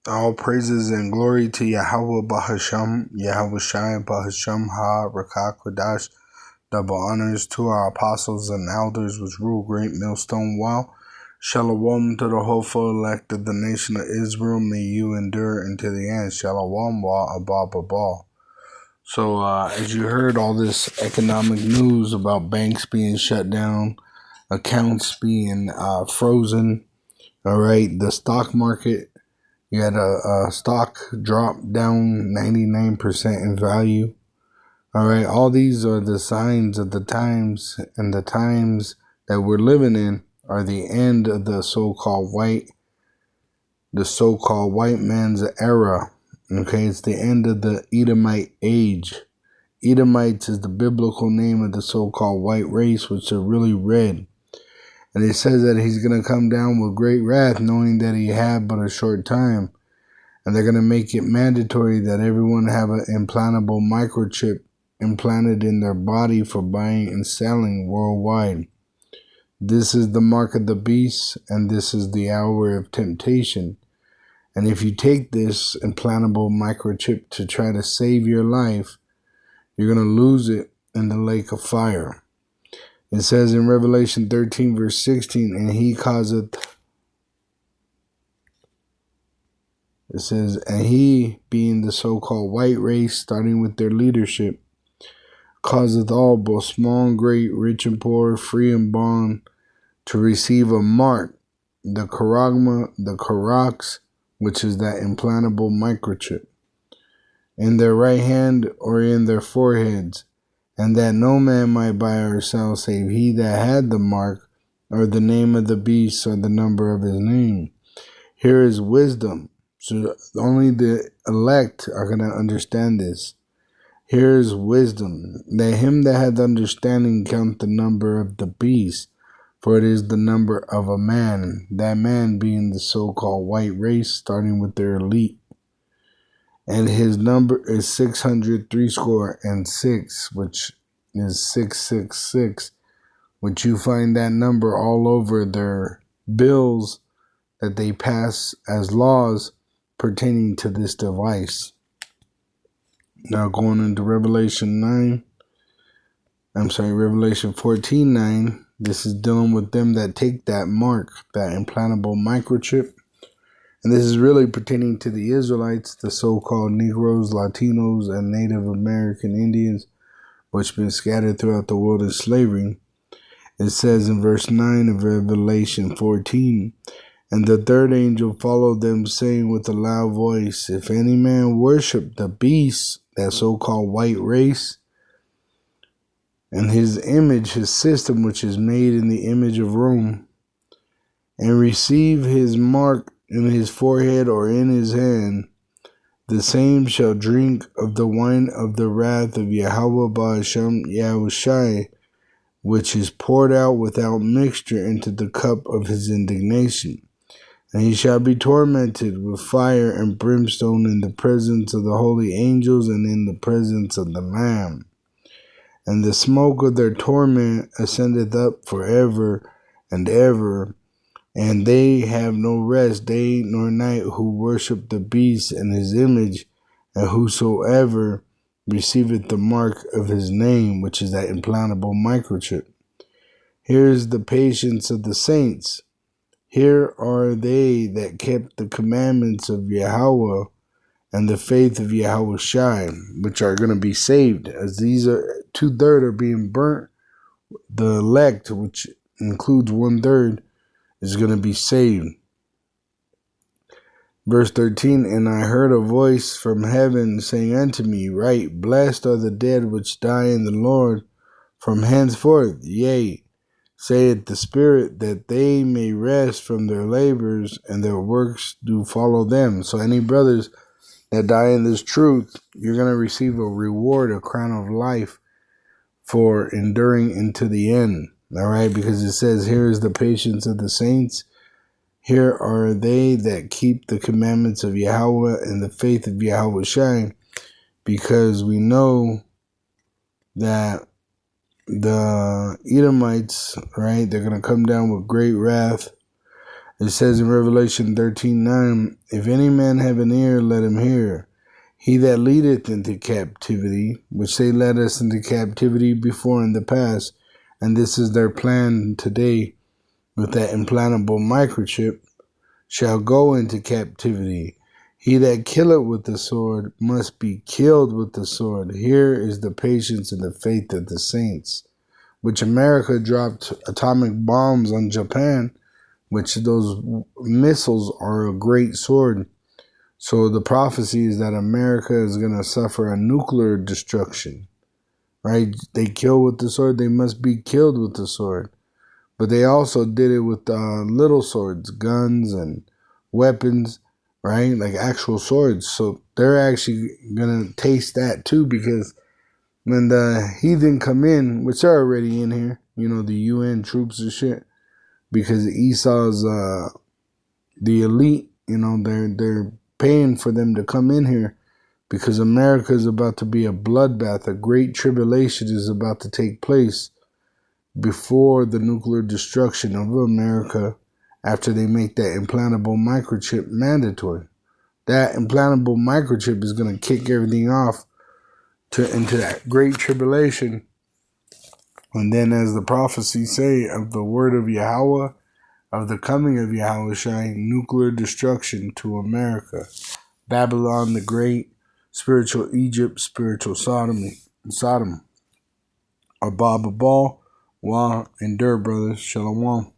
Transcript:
All praises and glory to Yahweh Bahasham, Yahweh Shai Bahasham Ha Rakakwadash. Double honors to our apostles and elders which rule great millstone wall. Shalom to the hopeful elect of the nation of Israel. May you endure unto the end. Shalom wa abba abba. So as you heard all this economic news about banks being shut down, accounts being frozen, all right, the stock market, you had a stock drop down 99% in value. All right, all these are the signs of the times, and the times that we're living in are the end of the so-called white man's era. Okay, it's the end of the Edomite age. Edomites is the biblical name of the so-called white race, which are really red. And it says that he's going to come down with great wrath, knowing that he had but a short time. And they're going to make it mandatory that everyone have an implantable microchip implanted in their body for buying and selling worldwide. This is the mark of the beast, and this is the hour of temptation. And if you take this implantable microchip to try to save your life, you're going to lose it in the lake of fire. It says in Revelation 13, verse 16, and he causeth, it says, and he, being the so-called white race, starting with their leadership, causeth all, both small and great, rich and poor, free and bond, to receive a mark, the charagma, the charax, which is that implantable microchip, in their right hand or in their foreheads, and that no man might buy or sell save he that had the mark, or the name of the beast, or the number of his name. Here is wisdom. So only the elect are going to understand this. Here is wisdom. Let him that hath understanding count the number of the beast, for it is the number of a man, that man being the so-called white race, starting with their elite. And his number is 600 threescore and 6, which is 666, which you find that number all over their bills that they pass as laws pertaining to this device. Now going into Revelation 14:9, this is dealing with them that take that mark, that implantable microchip. And this is really pertaining to the Israelites, the so-called Negroes, Latinos, and Native American Indians, which have been scattered throughout the world in slavery. It says in verse 9 of Revelation 14, and the third angel followed them, saying with a loud voice, if any man worship the beast, that so-called white race, and his image, his system, which is made in the image of Rome, and receive his mark in his forehead or in his hand, the same shall drink of the wine of the wrath of Yahweh Ba'ashem Yahushai, which is poured out without mixture into the cup of his indignation. And he shall be tormented with fire and brimstone in the presence of the holy angels and in the presence of the Lamb. And the smoke of their torment ascendeth up forever and ever. And they have no rest day nor night who worship the beast and his image, and whosoever receiveth the mark of his name, which is that implantable microchip. Here is the patience of the saints. Here are they that kept the commandments of Yahweh and the faith of Yahweh Shai, which are going to be saved, as these are 2/3 are being burnt. The elect, which includes 1/3, is going to be saved. Verse 13, and I heard a voice from heaven saying unto me, write, blessed are the dead which die in the Lord from henceforth, yea, saith the Spirit, that they may rest from their labors, and their works do follow them. So any brothers that die in this truth, you're going to receive a reward, a crown of life for enduring into the end. All right, because it says, here is the patience of the saints. Here are they that keep the commandments of Yahweh and the faith of Yahweh Shai, because we know that the Edomites, right, they're going to come down with great wrath, It says in Revelation 13:9, if any man have an ear, let him hear. He that leadeth into captivity, which they led us into captivity before in the past, and this is their plan today with that implantable microchip, shall go into captivity. He that killeth with the sword must be killed with the sword. Here is the patience and the faith of the saints. Which America dropped atomic bombs on Japan, which those missiles are a great sword. So the prophecy is that America is going to suffer a nuclear destruction, right? They kill with the sword, they must be killed with the sword. But they also did it with little swords, guns and weapons, right? Like actual swords. So they're actually going to taste that too, because when the heathen come in, which are already in here, the UN troops and shit, because Esau's the elite, they're paying for them to come in here because America is about to be a bloodbath. A great tribulation is about to take place before the nuclear destruction of America after they make that implantable microchip mandatory. That implantable microchip is going to kick everything off into that great tribulation. And then, as the prophecies say, of the word of Yahweh, of the coming of Yahweh, nuclear destruction to America. Babylon the Great, spiritual Egypt, spiritual Sodom. Abba Babal, Wa, endure, brothers. Shalom.